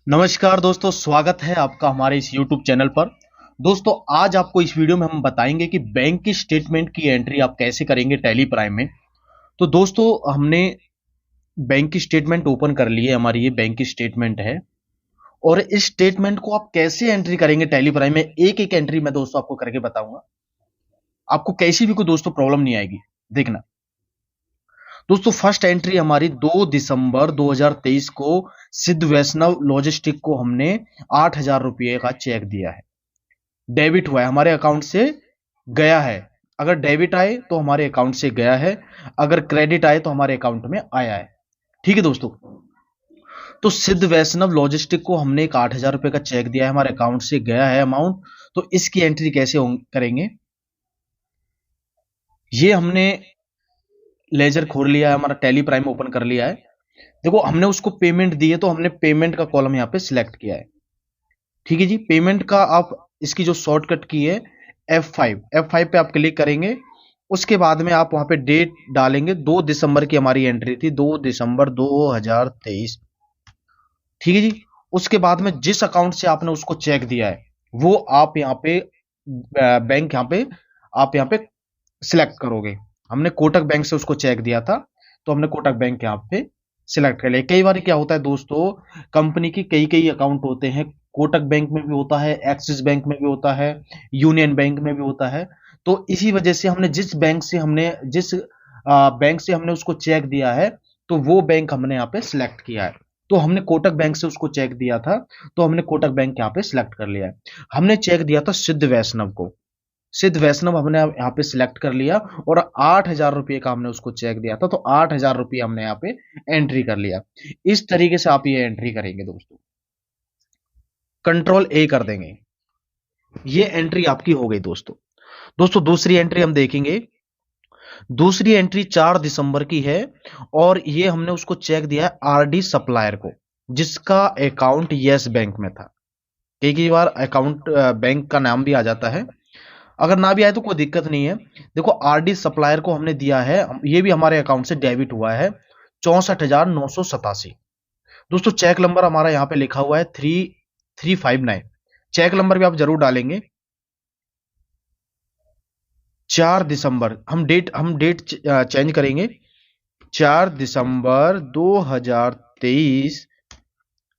नमस्कार दोस्तों, स्वागत है आपका हमारे इस YouTube चैनल पर। दोस्तों, आज आपको इस वीडियो में हम बताएंगे कि बैंक की स्टेटमेंट की एंट्री आप कैसे करेंगे टैली प्राइम में। तो दोस्तों, हमने बैंक की स्टेटमेंट ओपन कर ली है। हमारी ये बैंक की स्टेटमेंट है और इस स्टेटमेंट को आप कैसे एंट्री करेंगे टैली प्राइम में, एक एक एंट्री मैं दोस्तों आपको करके बताऊंगा। आपको कैसी भी कोई दोस्तों प्रॉब्लम नहीं आएगी। देखना दोस्तों, फर्स्ट एंट्री हमारी 2 दिसंबर 2023 को सिद्ध वैष्णव लॉजिस्टिक को हमने 8,000 रुपये का चेक दिया है। डेबिट हुआ है, हमारे अकाउंट से गया है। अगर डेबिट आए तो हमारे अकाउंट से गया है, अगर क्रेडिट आए तो हमारे अकाउंट में आया है। ठीक है दोस्तों, तो सिद्ध वैष्णव लॉजिस्टिक को हमने एक 8,000 रुपये का चेक दिया है, हमारे अकाउंट से गया है अमाउंट। तो इसकी एंट्री कैसे करेंगे। ये हमने लेजर खोल लिया है, हमारा टैली प्राइम ओपन कर लिया है। देखो, हमने उसको पेमेंट दी है तो हमने पेमेंट का कॉलम यहाँ पे सिलेक्ट किया है। ठीक है जी, पेमेंट का आप इसकी जो शॉर्टकट की है F5 पे आप क्लिक करेंगे। उसके बाद में आप वहां पे डेट डालेंगे। 2 दिसंबर की हमारी एंट्री थी, 2 दिसंबर 2023। ठीक है जी, उसके बाद में जिस अकाउंट से आपने उसको चेक दिया है वो आप यहाँ पे बैंक यहाँ पे आप यहाँ पे सिलेक्ट करोगे। हमने कोटक बैंक से उसको चेक दिया था तो हमने कोटक बैंक यहाँ पे सिलेक्ट कर लिया। कई बार क्या होता है दोस्तों, कंपनी की कई कई अकाउंट होते हैं। कोटक बैंक में भी होता है, एक्सिस बैंक में भी होता है, यूनियन बैंक में भी होता है। तो इसी वजह से हमने जिस बैंक से हमने उसको चेक दिया है तो वो बैंक हमने यहाँ पे सिलेक्ट किया है। तो हमने कोटक बैंक से उसको चेक दिया था तो हमने कोटक बैंक यहाँ पे सिलेक्ट कर लिया है। हमने चेक दिया था सिद्ध वैष्णव को, सिद्ध वैष्णव हमने यहाँ पे सिलेक्ट कर लिया और 8,000 रुपये का हमने उसको चेक दिया था तो 8,000 रुपये हमने यहाँ पे एंट्री कर लिया। इस तरीके से आप ये एंट्री करेंगे दोस्तों, कंट्रोल ए कर देंगे। ये एंट्री आपकी हो गई दोस्तों। दोस्तों, दूसरी एंट्री हम देखेंगे। दूसरी एंट्री 4 दिसंबर की है और ये हमने उसको चेक दिया है आरडी सप्लायर को, जिसका अकाउंट यस बैंक में था। कई बार अकाउंट बैंक का नाम भी आ जाता है, अगर ना भी आए तो कोई दिक्कत नहीं है। देखो, आरडी सप्लायर को हमने दिया है, ये भी हमारे अकाउंट से डेबिट हुआ है 64,987। दोस्तों, चेक नंबर हमारा यहाँ पे लिखा हुआ है 3359। चेक नंबर भी आप जरूर डालेंगे। 4 दिसंबर हम डेट चेंज करेंगे। 4 दिसंबर 2023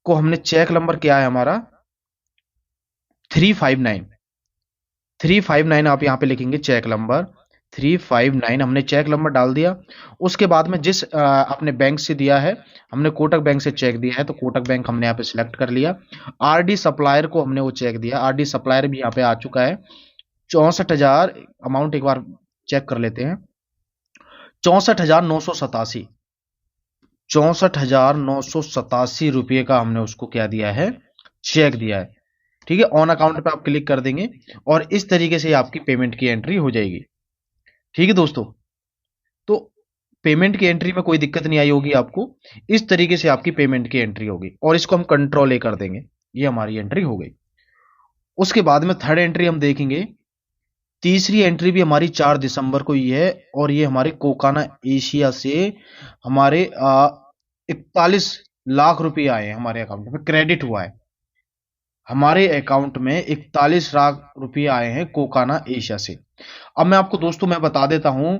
को हमने चेक नंबर क्या है हमारा 359 आप यहाँ पे लिखेंगे। चेक नंबर 359 हमने चेक नंबर डाल दिया। उसके बाद में जिस अपने बैंक से दिया है, हमने कोटक बैंक से चेक दिया है तो कोटक बैंक हमने यहाँ पे सिलेक्ट कर लिया। आरडी सप्लायर को हमने वो चेक दिया, आरडी सप्लायर भी यहाँ पे आ चुका है। 64,000 अमाउंट एक बार चेक कर लेते हैं। 64,987 64,987 रुपये का हमने उसको क्या दिया है, चेक दिया है। ठीक है, ऑन अकाउंट पे आप क्लिक कर देंगे और इस तरीके से आपकी पेमेंट की एंट्री हो जाएगी। ठीक है दोस्तों, तो पेमेंट की एंट्री में कोई दिक्कत नहीं आई होगी आपको। इस तरीके से आपकी पेमेंट की एंट्री होगी और इसको हम कंट्रोल ए कर देंगे। ये हमारी एंट्री हो गई। उसके बाद में थर्ड एंट्री हम देखेंगे। तीसरी एंट्री भी हमारी 4 दिसंबर को ही है और ये हमारे कोकाना एशिया से हमारे 41 लाख रुपए आए हैं, हमारे अकाउंट में क्रेडिट हुआ है। हमारे अकाउंट में 41 लाख रुपए आए हैं कोकाना एशिया से। अब मैं आपको दोस्तों मैं बता देता हूं,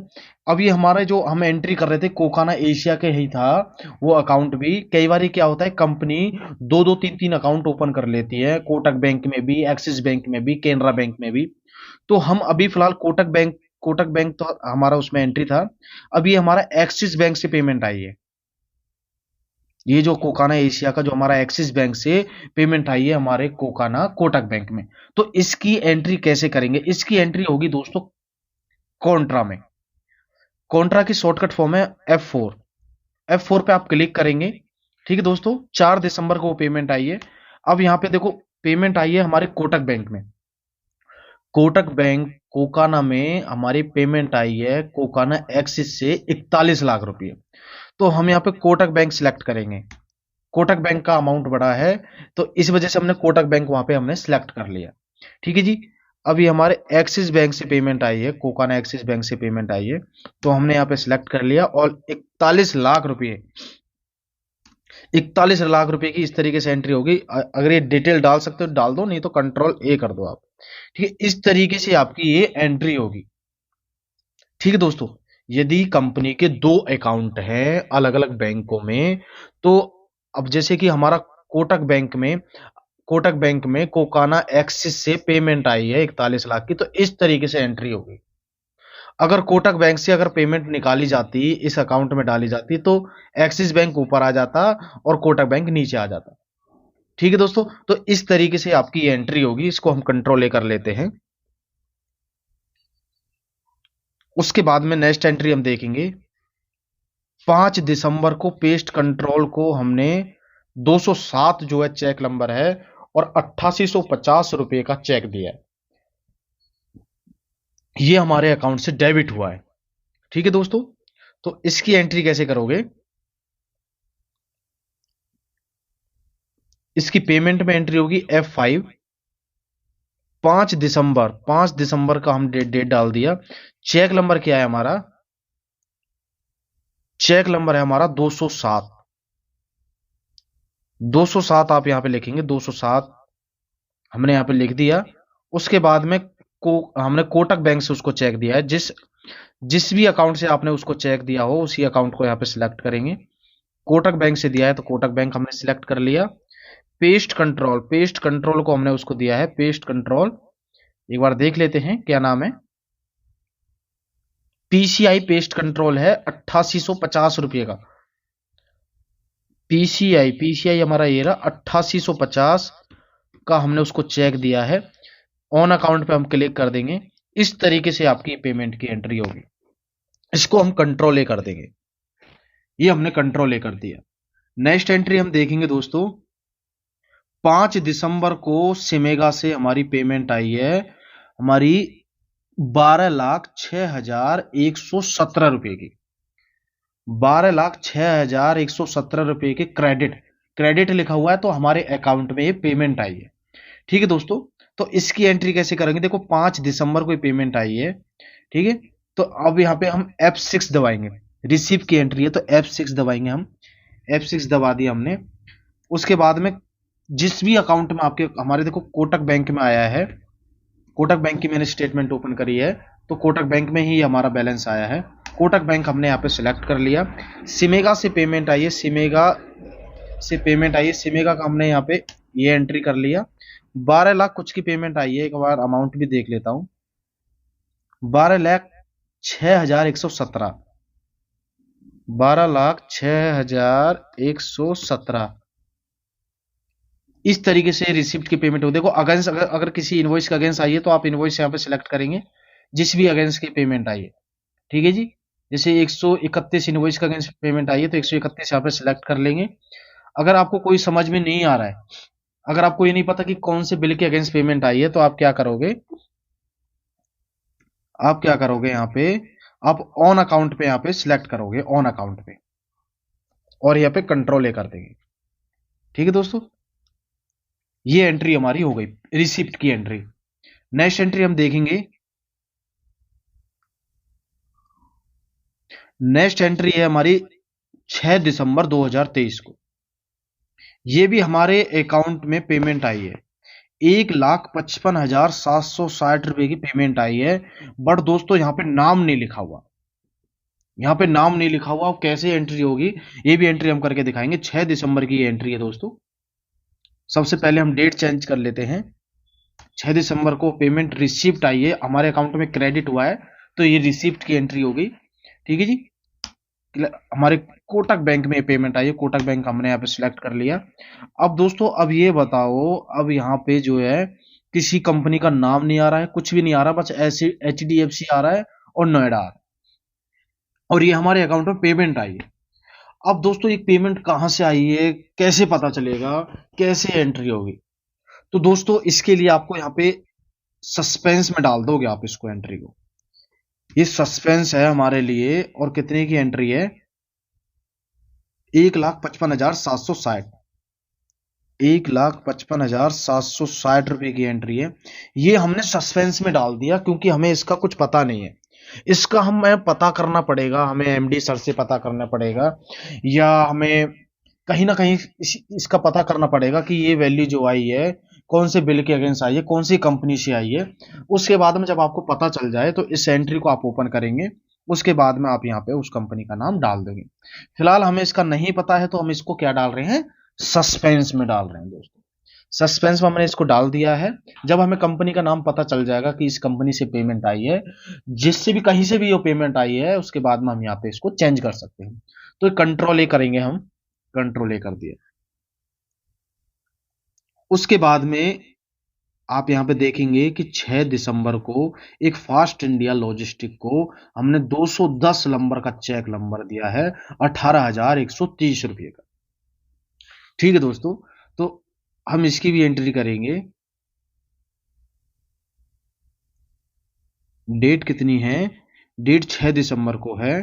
अब ये हमारे जो हम एंट्री कर रहे थे कोकाना एशिया के ही था वो अकाउंट भी। कई बार क्या होता है, कंपनी दो दो तीन तीन अकाउंट ओपन कर लेती है, कोटक बैंक में भी, एक्सिस बैंक में भी, केनरा बैंक में भी। तो हम अभी फिलहाल कोटक बैंक तो हमारा उसमें एंट्री था। अब ये हमारा एक्सिस बैंक से पेमेंट आई है। ये जो कोकाना एशिया का जो हमारा एक्सिस बैंक से पेमेंट आई है हमारे कोटक बैंक में। तो इसकी एंट्री कैसे करेंगे। इसकी एंट्री होगी दोस्तों कॉन्ट्रा में। कॉन्ट्रा की शॉर्टकट फॉर्म है F4 पे आप क्लिक करेंगे। ठीक है दोस्तों, 4 दिसंबर को पेमेंट आई है। अब यहाँ पे देखो, पेमेंट आई है हमारे कोटक बैंक में। कोटक बैंक कोकाना में हमारी पेमेंट आई है कोकाना एक्सिस से 41 लाख रुपए। तो हम यहाँ पे कोटक बैंक सिलेक्ट करेंगे। कोटक बैंक का अमाउंट बड़ा है तो इस वजह से हमने कोटक बैंक वहां पे हमने सिलेक्ट कर लिया। ठीक है जी, अभी हमारे एक्सिस बैंक से पेमेंट आई है, कोकाना एक्सिस बैंक से पेमेंट आई है तो हमने यहाँ पे सिलेक्ट कर लिया और 41 लाख रुपए 41 लाख रुपए की इस तरीके से एंट्री होगी। अगर ये डिटेल डाल सकते हो डाल दो, नहीं तो कंट्रोल ए कर दो आप। ठीक है, इस तरीके से आपकी ये एंट्री होगी। ठीक है दोस्तों, यदि कंपनी के 2 अकाउंट हैं अलग अलग बैंकों में, तो अब जैसे कि हमारा कोटक बैंक में कोकाना एक्सिस से पेमेंट आई है 41 लाख की, तो इस तरीके से एंट्री होगी। अगर कोटक बैंक से अगर पेमेंट निकाली जाती, इस अकाउंट में डाली जाती, तो एक्सिस बैंक ऊपर आ जाता और कोटक बैंक नीचे आ जाता। ठीक है दोस्तों, तो इस तरीके से आपकी एंट्री होगी। इसको हम कंट्रोल ए कर लेते हैं। उसके बाद में नेक्स्ट एंट्री हम देखेंगे। 5 दिसंबर को पेस्ट कंट्रोल को हमने 207 जो है चेक नंबर है और 8850 रुपए का चेक दिया है। ये हमारे अकाउंट से डेबिट हुआ है। ठीक है दोस्तों, तो इसकी एंट्री कैसे करोगे? इसकी पेमेंट में एंट्री होगी F5। 5 दिसंबर का हम डेट डाल दिया। चेक नंबर क्या है हमारा? चेक नंबर है हमारा 207। 207 आप यहां पे लिखेंगे, 207 हमने यहां पे लिख दिया। उसके बाद में हमने कोटक बैंक से उसको चेक दिया है। जिस भी अकाउंट से आपने उसको चेक दिया हो उसी अकाउंट को यहाँ पे सिलेक्ट करेंगे। कोटक बैंक से दिया है तो कोटक बैंक हमने सिलेक्ट कर लिया। पेस्ट कंट्रोल को हमने उसको दिया है, पेस्ट कंट्रोल। एक बार देख लेते हैं क्या नाम है। पीसीआई पेस्ट कंट्रोल है 8850 रुपये का। पीसीआई हमारा ये रहा 8850 का हमने उसको चेक दिया है। ऑन अकाउंट पे हम क्लिक कर देंगे। इस तरीके से आपकी पेमेंट की एंट्री होगी। इसको हम कंट्रोल ए कर देंगे। ये हमने कंट्रोल ए कर दिया। नेक्स्ट एंट्री हम देखेंगे दोस्तों। 5 दिसंबर को सिमेगा से हमारी पेमेंट आई है, हमारी 12,06,117 रुपए की। 12,06,117 रुपए के क्रेडिट लिखा हुआ है, तो हमारे अकाउंट में ये पेमेंट आई है। ठीक है दोस्तों, तो इसकी एंट्री कैसे करेंगे? देखो 5 दिसंबर को पेमेंट आई है। ठीक है, तो अब यहाँ पे हम F6 दबाएंगे। रिसीव की एंट्री है तो F6 दबाएंगे हम। F6 दबा दिया हमने। उसके बाद में जिस भी अकाउंट में आपके, हमारे देखो कोटक बैंक में आया है, कोटक बैंक की मैंने स्टेटमेंट ओपन करी है, तो कोटक बैंक में ही हमारा बैलेंस आया है। कोटक बैंक हमने यहाँ पे सिलेक्ट कर लिया। सिमेगा से पेमेंट आई है, सिमेगा का हमने यहाँ पे ये एंट्री कर लिया। 12 लाख कुछ की पेमेंट आई है। एक बार अमाउंट भी देख लेता हूं। 12,06,117 12,06,117 इस तरीके से रिसिप्ट की पेमेंट हो। देखो अगेंस्ट, अगर किसी इनवॉइस का अगेंस्ट आई है तो आप इनवॉइस यहाँ पे सिलेक्ट करेंगे जिस भी अगेंस्ट की पेमेंट आई है। ठीक है जी, जैसे 131 इनवॉइस का अगेंस्ट पेमेंट आई है तो 131 यहाँ पे सिलेक्ट कर लेंगे। अगर आपको कोई समझ में नहीं आ रहा है, अगर आपको ये नहीं पता कि कौन से बिल के अगेंस्ट पेमेंट आई है, तो आप क्या करोगे? यहाँ पे आप ऑन अकाउंट पे यहाँ पे सिलेक्ट करोगे, ऑन अकाउंट पे, और यहाँ पे कंट्रोल ए कर देंगे। ठीक है दोस्तों, ये एंट्री हमारी हो गई, रिसिप्ट की एंट्री। नेक्स्ट एंट्री हम देखेंगे। नेक्स्ट एंट्री है हमारी 6 दिसंबर 2023 को। ये भी हमारे अकाउंट में पेमेंट आई है। 1,55,760 रुपए की पेमेंट आई है। बट दोस्तों यहाँ पे नाम नहीं लिखा हुआ, यहाँ पे नाम नहीं लिखा हुआ। कैसे एंट्री होगी ये भी एंट्री हम करके दिखाएंगे। 6 दिसंबर की एंट्री है दोस्तों। सबसे पहले हम डेट चेंज कर लेते हैं। 6 दिसंबर को पेमेंट रिसिप्ट आई है, हमारे अकाउंट में क्रेडिट हुआ है, तो ये रिसिप्ट की एंट्री होगी। ठीक है जी, हमारे कोटक बैंक में पेमेंट आई है, कोटक बैंक हमने यहाँ पे सिलेक्ट कर लिया। अब दोस्तों अब ये बताओ, अब यहाँ पे जो है किसी कंपनी का नाम नहीं आ रहा है, कुछ भी नहीं आ रहा, बस ऐसे HDFC आ रहा है और नोएडा आ रहा है, और ये हमारे अकाउंट में पेमेंट आई है। अब दोस्तों ये पेमेंट कहाँ से आई है, कैसे पता चलेगा, कैसे एंट्री होगी? तो दोस्तों इसके लिए आपको यहाँ पे सस्पेंस में डाल दोगे आप इसको, एंट्री को। ये सस्पेंस है हमारे लिए। और कितने की एंट्री है? 1,55,760 1,55,760 रुपए की एंट्री है। ये हमने सस्पेंस में डाल दिया क्योंकि हमें इसका कुछ पता नहीं है। इसका हमें पता करना पड़ेगा, हमें MD सर से पता करना पड़ेगा, या हमें कहीं ना कहीं इसका पता करना पड़ेगा कि ये वैल्यू जो आई है कौन से बिल के अगेंस्ट आई है, कौन सी कंपनी से आई है। उसके बाद में जब आपको पता चल जाए तो इस एंट्री को आप ओपन करेंगे, उसके बाद में आप यहाँ पे उस कंपनी का नाम डाल देंगे। फिलहाल हमें इसका नहीं पता है तो हम इसको क्या डाल रहे हैं, सस्पेंस में डाल रहे हैं दोस्तों। सस्पेंस में हमने इसको डाल दिया है। जब हमें कंपनी का नाम पता चल जाएगा कि इस कंपनी से पेमेंट आई है, जिससे भी कहीं से भी वो पेमेंट आई है, उसके बाद में हम यहाँ पे इसको चेंज कर सकते हैं। तो कंट्रोल ए करेंगे हम, कंट्रोल ए कर दिया। उसके बाद में आप यहाँ पे देखेंगे कि 6 दिसंबर को एक फास्ट इंडिया लॉजिस्टिक को हमने 210 नंबर का चेक नंबर दिया है, 18,130 रुपये का। ठीक है दोस्तों, तो हम इसकी भी एंट्री करेंगे। डेट कितनी है, डेट 6 दिसंबर को है।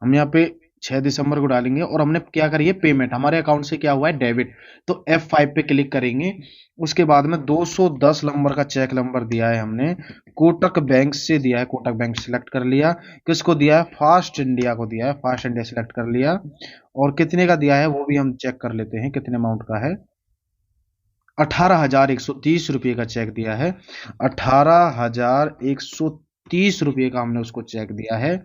हम यहाँ पे 6 दिसंबर को डालेंगे और हमने क्या करी है, पेमेंट हमारे अकाउंट से क्या हुआ है, डेबिट। तो F5 पे क्लिक करेंगे। उसके बाद में 210 नंबर का चेक नंबर दिया है हमने, कोटक बैंक से दिया है, कोटक बैंक सिलेक्ट कर लिया। किसको दिया है, फास्ट इंडिया को दिया है, फास्ट इंडिया सिलेक्ट कर लिया। और कितने का दिया है वो भी हम चेक कर लेते हैं, कितने अमाउंट का है। 18,130 रुपये का चेक दिया है, 18,130 रुपये का हमने उसको चेक दिया है।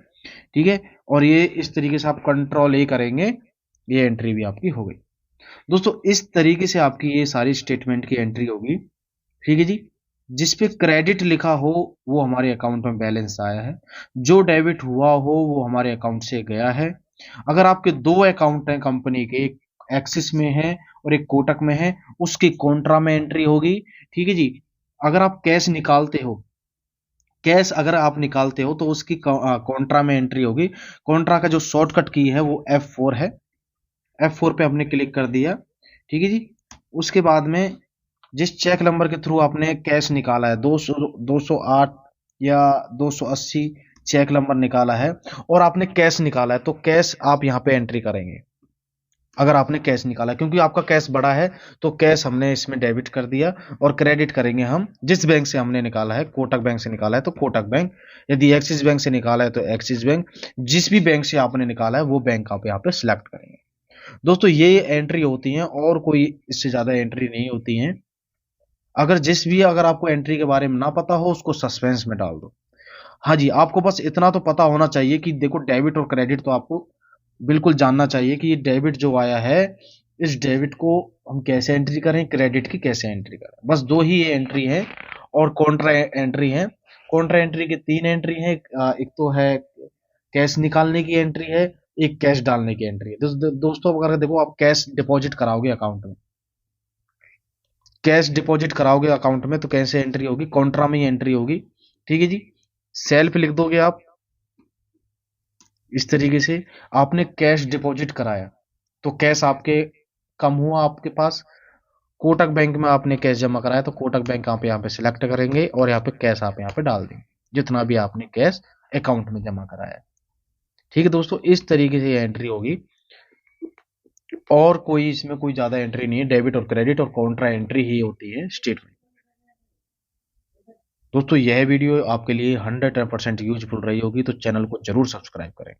ठीक है, और ये इस तरीके से आप कंट्रोल ए करेंगे, ये एंट्री भी आपकी हो गई। दोस्तों इस तरीके से आपकी ये सारी स्टेटमेंट की एंट्री होगी। ठीक है जी, जिस पे क्रेडिट लिखा हो वो हमारे अकाउंट में बैलेंस आया है, जो डेबिट हुआ हो वो हमारे अकाउंट से गया है। अगर आपके दो अकाउंट हैं कंपनी के, एक एक्सिस में है और एक कोटक में है, उसकी कॉन्ट्रा में एंट्री होगी। ठीक है जी, अगर आप कैश निकालते हो, कैश अगर आप निकालते हो तो उसकी कॉन्ट्रा में एंट्री होगी। कॉन्ट्रा का जो शॉर्टकट की है वो F4 है, F4 पे आपने क्लिक कर दिया। ठीक है जी, उसके बाद में जिस चेक नंबर के थ्रू आपने कैश निकाला है, 208 या 280 चेक नंबर निकाला है और आपने कैश निकाला है, तो कैश आप यहाँ पे एंट्री करेंगे। अगर आपने कैश निकाला, क्योंकि आपका कैश बड़ा है तो कैश हमने इसमें डेबिट कर दिया। और क्रेडिट करेंगे हम, जिस बैंक से हमने निकाला है, कोटक बैंक से निकाला है तो कोटक बैंक, यदि एक्सिस बैंक से निकाला है तो एक्सिस बैंक, जिस भी बैंक से आपने निकाला है वो बैंक आप यहाँ पे सिलेक्ट करेंगे। दोस्तों ये एंट्री होती है और कोई इससे ज्यादा एंट्री नहीं होती है। अगर आपको एंट्री के बारे में ना पता हो, उसको सस्पेंस में डाल दो। हाँ जी, आपको बस इतना तो पता होना चाहिए कि देखो डेबिट और क्रेडिट तो आपको बिल्कुल जानना चाहिए कि ये डेबिट जो आया है, इस डेबिट को हम कैसे एंट्री करें, क्रेडिट की कैसे एंट्री करें। बस दो ही ये एंट्री है और कॉन्ट्रा एंट्री है। कॉन्ट्रा एंट्री की 3 एंट्री है, एक तो है कैश निकालने की एंट्री है, एक कैश डालने की एंट्री है। दोस्तों अगर देखो आप कैश डिपॉजिट कराओगे अकाउंट में, कैश डिपॉजिट कराओगे अकाउंट में तो कैसे एंट्री होगी, कॉन्ट्रा में ही एंट्री होगी। ठीक है जी, सेल्फ लिख दोगे आप इस तरीके से। आपने कैश डिपॉजिट कराया तो कैश आपके कम हुआ आपके पास। कोटक बैंक में आपने कैश जमा कराया तो कोटक बैंक आप यहाँ पे सिलेक्ट करेंगे और यहाँ पे कैश आप यहाँ पे डाल देंगे, जितना भी आपने कैश अकाउंट में जमा कराया है। ठीक है दोस्तों, इस तरीके से ये एंट्री होगी और कोई इसमें कोई ज्यादा एंट्री नहीं है। डेबिट और क्रेडिट और कॉन्ट्रा एंट्री ही होती है स्टेटमेंट। दोस्तों यह वीडियो आपके लिए 100% यूजफुल रही होगी, तो चैनल को जरूर सब्सक्राइब करें।